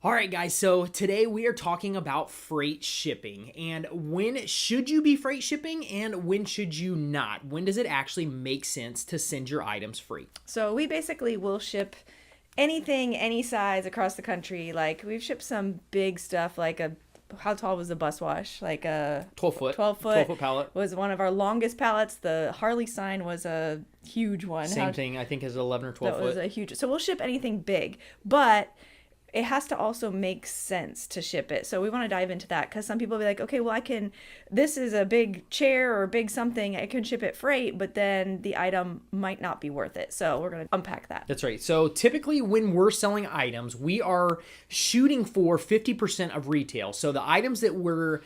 All right, guys, so today we are talking about freight shipping and when should you be freight shipping and when should you not? When does it actually make sense to send your items free? So we basically will ship anything, any size across the country. Like we've shipped some big stuff, like how tall was the bus wash? Like a 12 foot. 12 foot. 12 foot pallet. Was one of our longest pallets. The Harley sign was a huge one. Same thing, I think, as 11 or 12 That foot. was a huge. So we'll ship anything big, but it has to also make sense to ship it. So we want to dive into that because some people will be like, okay, well, this is a big chair or a big something. I can ship it freight, but then the item might not be worth it. So we're going to unpack that. That's right. So typically when we're selling items, we are shooting for 50% of retail. So the items that we're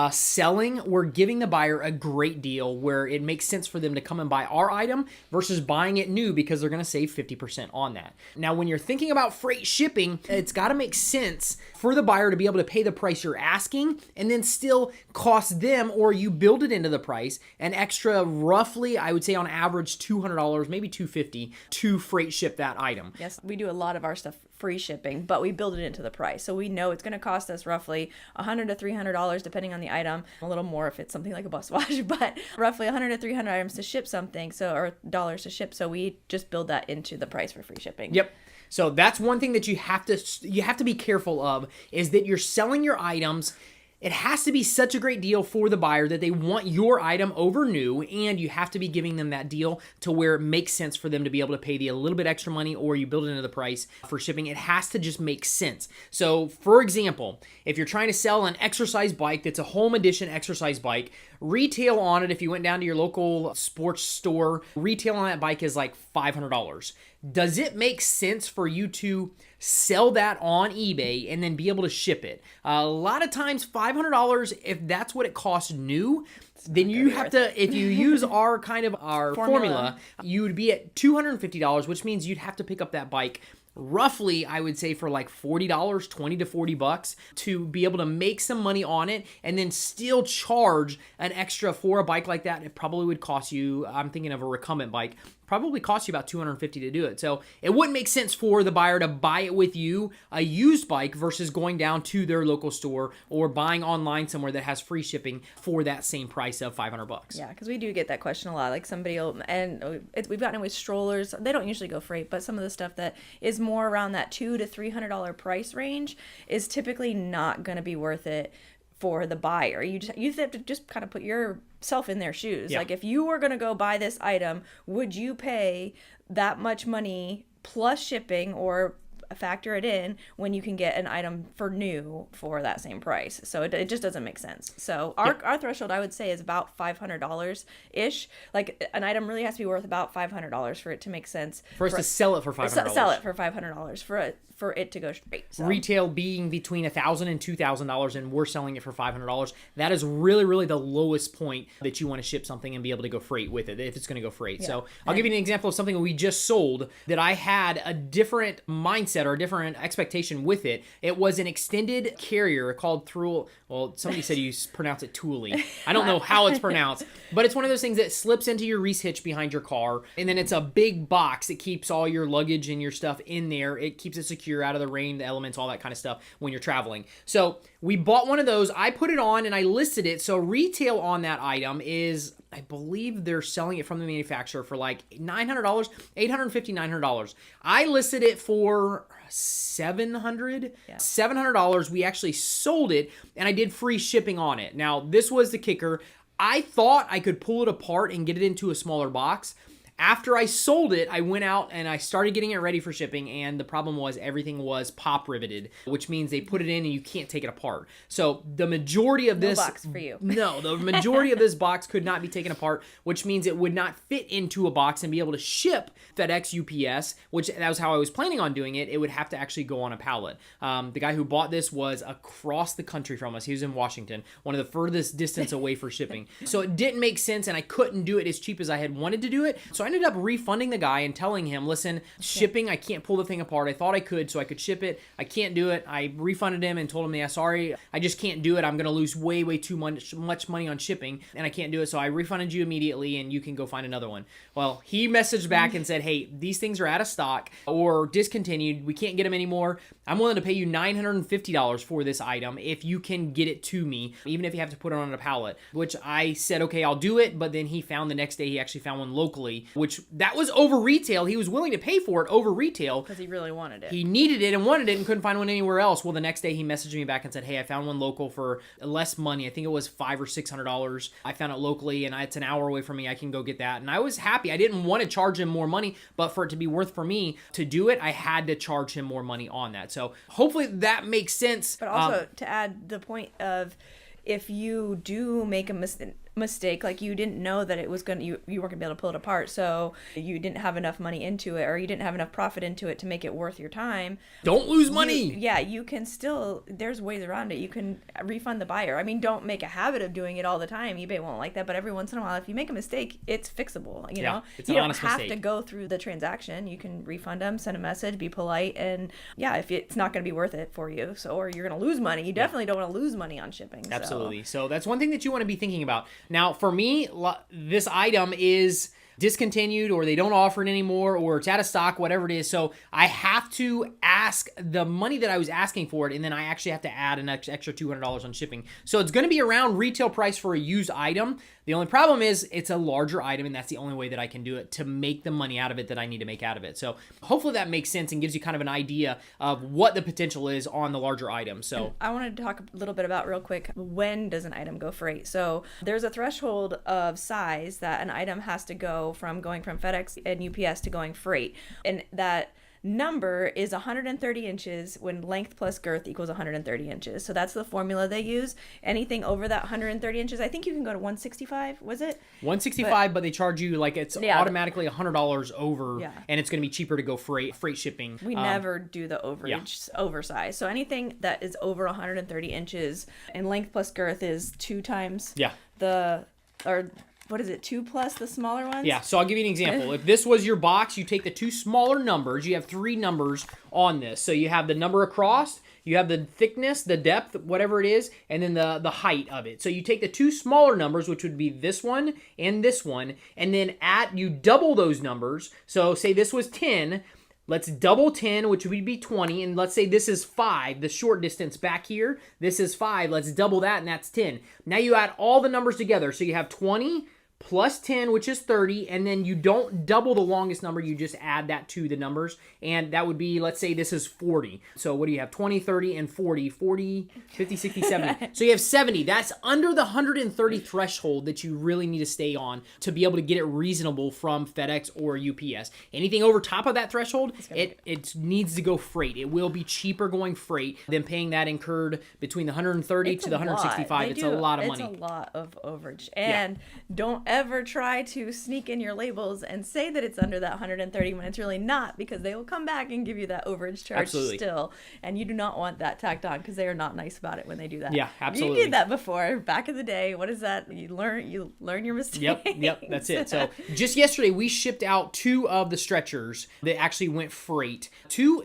selling, we're giving the buyer a great deal where it makes sense for them to come and buy our item versus buying it new because they're going to save 50% on that. Now, when you're thinking about freight shipping, it's got to make sense for the buyer to be able to pay the price you're asking and then still cost them, or you build it into the price, an extra roughly, I would say on average, $200, maybe $250 to freight ship that item. Yes, we do a lot of our stuff free shipping, but we build it into the price. So we know it's going to cost us roughly $100 to $300 depending on the item. A little more if it's something like a bus wash, but roughly 100 to 300 items to ship something, or dollars to ship. So we just build that into the price for free shipping. Yep. So that's one thing that you have to be careful of, is that you're selling your items. It has to be such a great deal for the buyer that they want your item over new, and you have to be giving them that deal to where it makes sense for them to be able to pay a little bit extra money, or you build it into the price for shipping. It has to just make sense. So for example, if you're trying to sell an exercise bike that's a home edition exercise bike, retail on it, if you went down to your local sports store, retail on that bike is like $500. Does it make sense for you to sell that on eBay and then be able to ship it? A lot of times $500, if that's what it costs new, then you have to, if you use our formula, you would be at $250, which means you'd have to pick up that bike roughly, I would say, for like $40, 20 to 40 bucks to be able to make some money on it and then still charge an extra for a bike like that. It probably would cost you, I'm thinking of a recumbent bike, probably cost you about $250 to do it. So it wouldn't make sense for the buyer to buy it with you, a used bike, versus going down to their local store or buying online somewhere that has free shipping for that same price of 500 bucks. Yeah, because we do get that question a lot. Like somebody will, we've gotten it with strollers. They don't usually go freight, but some of the stuff that is more around that $200 to $300 price range is typically not going to be worth it for the buyer. You have to just kind of put yourself in their shoes. Yeah. Like if you were going to go buy this item, would you pay that much money plus shipping or factor it in when you can get an item for new for that same price? So it just doesn't make sense. So our threshold, I would say, is about $500 ish. Like an item really has to be worth about $500 for it to make sense For us to sell it for $500. Sell it for $500 for it to go straight. So. Retail being between $1,000 and $2,000, and we're selling it for $500. That is really, really the lowest point that you want to ship something and be able to go freight with it, if it's going to go freight. Yeah. So I'll give you an example of something we just sold that I had a different mindset or a different expectation with it. It was an extended carrier called Thule. Well, somebody said you pronounce it Thule. I don't know how it's pronounced, but it's one of those things that slips into your Reese hitch behind your car, and then it's a big box that keeps all your luggage and your stuff in there. It keeps it secure out of the rain, the elements, all that kind of stuff when you're traveling. So we bought one of those. I put it on and I listed it. So retail on that item is, I believe they're selling it from the manufacturer for like $900, $850, $900. I listed it for $700. Yeah. $700. We actually sold it and I did free shipping on it. Now, this was the kicker. I thought I could pull it apart and get it into a smaller box. After I sold it, I went out and I started getting it ready for shipping, and the problem was everything was pop riveted, which means they put it in and you can't take it apart. So the majority of this... No box for you. No, the majority of this box could not be taken apart, which means it would not fit into a box and be able to ship FedEx, UPS, which that was how I was planning on doing it. It would have to actually go on a pallet. The guy who bought this was across the country from us. He was in Washington, one of the furthest distance away for shipping. So it didn't make sense, and I couldn't do it as cheap as I had wanted to do it. So So I ended up refunding the guy and telling him, listen, shipping, I can't pull the thing apart. I thought I could, so I could ship it. I can't do it. I refunded him and told him, yeah, sorry, I just can't do it. I'm going to lose way too much money on shipping, and I can't do it. So I refunded you immediately, and you can go find another one. Well, he messaged back and said, hey, these things are out of stock or discontinued. We can't get them anymore. I'm willing to pay you $950 for this item if you can get it to me, even if you have to put it on a pallet, which I said, okay, I'll do it. But then he found the next day, he actually found one locally, which that was over retail. He was willing to pay for it over retail. Because he really wanted it. He needed it and wanted it and couldn't find one anywhere else. Well, the next day he messaged me back and said, hey, I found one local for less money. I think it was $500 or $600. I found it locally and it's an hour away from me. I can go get that. And I was happy. I didn't want to charge him more money, but for it to be worth for me to do it, I had to charge him more money on that. So hopefully that makes sense. But also to add the point of, if you do make a mistake, like you didn't know that it was going to, you weren't going to be able to pull it apart, so you didn't have enough money into it, or you didn't have enough profit into it to make it worth your time, don't lose money. You can still, there's ways around it. You can refund the buyer. I mean, don't make a habit of doing it all the time. eBay won't like that, but every once in a while, if you make a mistake, it's fixable. You know, it's you an don't honest have mistake. to go through the transaction. You can refund them, send a message, be polite, and if it's not going to be worth it for you, so, or you're going to lose money, you definitely don't want to lose money on shipping. Absolutely. So that's one thing that you want to be thinking about. Now, for me, this item is discontinued, or they don't offer it anymore, or it's out of stock, whatever it is. So I have to ask the money that I was asking for it, and then I actually have to add an extra $200 on shipping. So it's going to be around retail price for a used item. The only problem is it's a larger item, and that's the only way that I can do it to make the money out of it that I need to make out of it. So hopefully that makes sense and gives you kind of an idea of what the potential is on the larger item. So I wanted to talk a little bit about real quick, when does an item go freight? So there's a threshold of size that an item has to go from going from FedEx and UPS to going freight. And that number is 130 inches when length plus girth equals 130 inches. So that's the formula they use. Anything over that 130 inches, I think you can go to 165, was it? 165, but they charge you like it's automatically $100 over, and it's going to be cheaper to go freight shipping. We never do the oversize. So anything that is over 130 inches and length plus girth is 2 times what is it, 2 plus the smaller ones? Yeah, so I'll give you an example. If this was your box, you take the 2 smaller numbers. You have 3 numbers on this. So you have the number across, you have the thickness, the depth, whatever it is, and then the height of it. So you take the 2 smaller numbers, which would be this one, and then you double those numbers. So say this was 10. Let's double 10, which would be 20, and let's say this is 5, the short distance back here. This is 5. Let's double that, and that's 10. Now you add all the numbers together. So you have 20 plus 10, which is 30, and then you don't double the longest number, you just add that to the numbers, and that would be, let's say this is 40. So what do you have? 20, 30, and 40, 50, 60, 70. So you have 70. That's under the 130 threshold that you really need to stay on to be able to get it reasonable from FedEx or UPS. Anything over top of that threshold, it needs to go freight. It will be cheaper going freight than paying that incurred between the 130 to the 165. It's a lot of money. It's a lot of overage. And don't ever try to sneak in your labels and say that it's under that 130 when it's really not, because they will come back and give you that overage charge still, and you do not want that tacked on, because they are not nice about it when they do that. Yeah, absolutely. You did that before back in the day. What is that? You learn your mistakes. Yep, that's it. So just yesterday we shipped out 2 of the stretchers that actually went freight.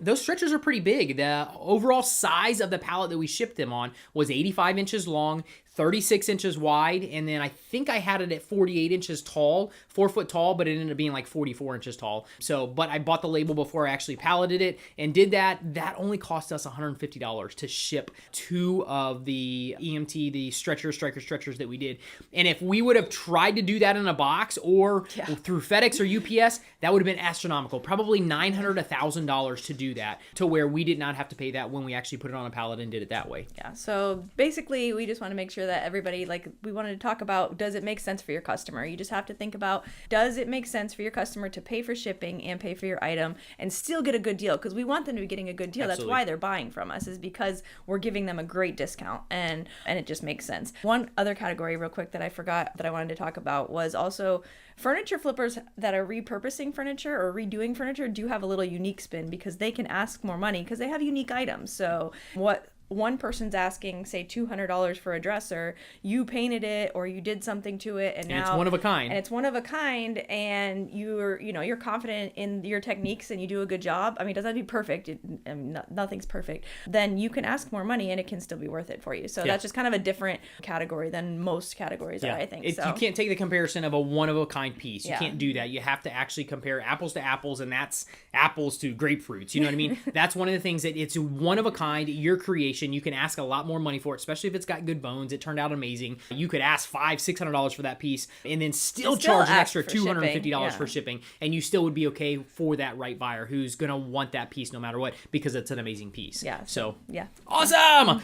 Those stretchers are pretty big. The overall size of the pallet that we shipped them on was 85 inches long, 36 inches wide, and then I think I had it at 48 inches tall, 4 foot tall, but it ended up being like 44 inches tall. So, but I bought the label before I actually palleted it and did that. That only cost us $150 to ship 2 of the EMT, the stretchers that we did. And if we would have tried to do that in a box or through FedEx or UPS, that would have been astronomical. Probably $900, $1,000 to do that, to where we did not have to pay that when we actually put it on a pallet and did it that way. Yeah, so basically we just want to make sure that everybody, we wanted to talk about, does it make sense for your customer? You just have to think about, does it make sense for your customer to pay for shipping and pay for your item and still get a good deal? Because we want them to be getting a good deal. Absolutely. That's why they're buying from us, is because we're giving them a great discount, and it just makes sense. One other category real quick that I forgot that I wanted to talk about was also furniture flippers that are repurposing furniture or redoing furniture do have a little unique spin, because they can ask more money because they have unique items. So what one person's asking, say, $200 for a dresser, you painted it or you did something to it, and now it's one of a kind. And it's one of a kind, and you're confident in your techniques and you do a good job. I mean, it doesn't have to be perfect. Nothing's perfect. Then you can ask more money and it can still be worth it for you. So that's just kind of a different category than most categories, I think. You can't take the comparison of a one-of-a-kind piece. You can't do that. You have to actually compare apples to apples, and that's apples to grapefruits. You know what I mean? That's one of the things that it's one of a kind, your creation. You can ask a lot more money for it, especially if it's got good bones. It turned out amazing. You could ask $500-$600 for that piece and then still charge an extra $250 for shipping, and you still would be okay for that right buyer who's going to want that piece no matter what, because it's an amazing piece. Yeah. So, yeah. Awesome!